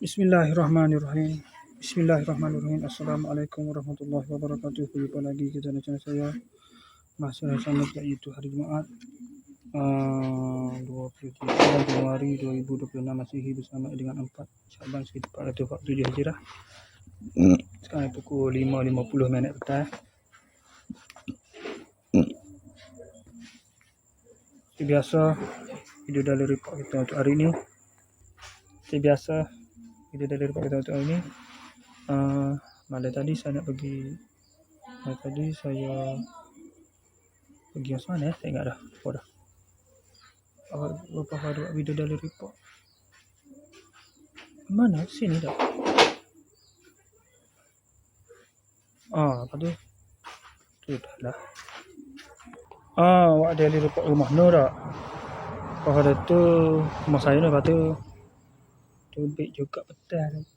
Bismillahirrahmanirrahim. Bismillahirrahmanirrahim. Assalamualaikum warahmatullahi wabarakatuh. Jumpa lagi ke channel saya. Masih sama iaitu hari Jumaat 23 Januari 2026 Masihi bersama dengan 4 Syaban 1447 Hijrah. Sekarang pukul 5.50 petang. Seperti biasa, video dari report kita untuk hari ini. Malam tadi saya nak pergi. Saya pergi mana? Saya ingat dah. Berapa hari video dari report? Mana? Sini dah. Apa tu? Tu dah lah. Awak daily report rumah Nur tak? Pada tu rumah saya ni, lepas tu tubik juga petang.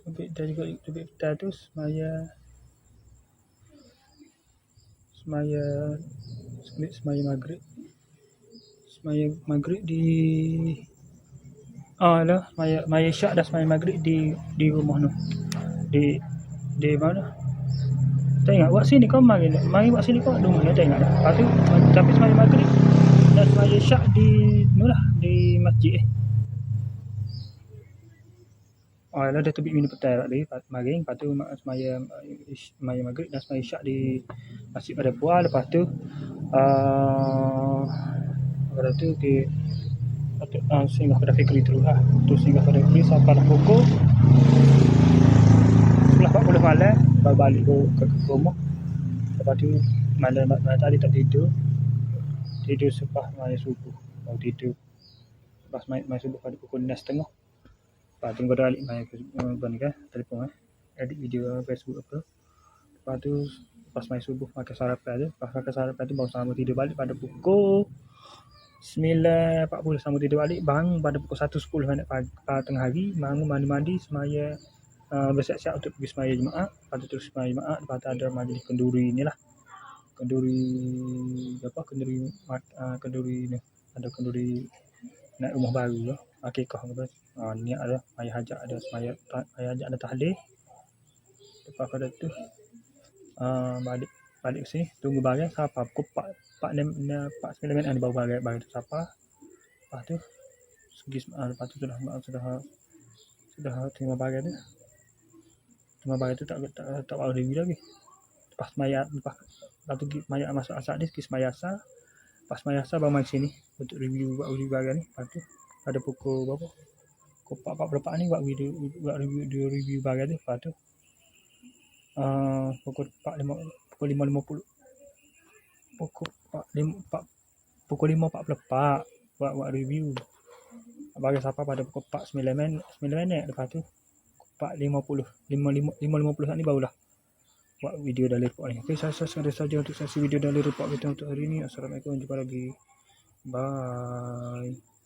Tubik petang tu semaya maghrib. Semaya maghrib di semaya syak dah semaya maghrib di rumah Nur. Di mana? Tak ingat buat sini kau mari buat sini kau rumah ni, tak ingat dah. Lepas tu sampai semaya maghrib dan semaya syak di nulah di masjid. Lah dah tubik minum petang tadi maring, lepas tu semaya maghrib dan semaya syak di masjid pada puan. Lepas tu singgah pada Fikri terus lah. Singgah pada Fikri sampai dah pukul 11.40 malam baru balik ke rumah. Lepas tu malam tadi tak tidur selepas maya subuh. Baru tidur lepas maya subuh pada pukul 6.30. Lepas tu baru balik maya telefon edit video Facebook apa. Lepas tu lepas maya subuh makan sarapan tu. Lepas makan sarapan tu baru sama tidur balik pada pukul 9.40 sama tidur balik. Bangun pada pukul 1.10 tengah hari. Bangun mandi semaya bersiap-siap untuk pergi semaya Jumaat. Lepas tu terus semaya Jumaat. Lepas tu ada majlis kenduri ni lah. Kenduri ni. Ada kenduri nak rumah baru lah. Akikah apa. Niat ada maya hajat ada semaya hajat ada tahlil. Lepas pada tu balik ke sini tunggu barang siapa pukul 4.9 minit baru barang tu siapa. Lepas tu lepas tu sudah terima barang tu. Tak baru review lagi. Lepas tu maya masuk asar ni, semaya asar. Lepas semaya asar baru main sini untuk review barang ni. Lepas tu pada pukul berapa? Pukul 4.44 ni buat review barang tu. Lepas tu pukul 5.50 pukul 5.44 buat review barang siapa pada pukul 4.9 minit. Lepas tu 5.50 ni barulah buat video dari report ni. Okay, saya ada saja untuk sesi video dari report kita untuk hari ni. Assalamualaikum, jumpa lagi. Bye.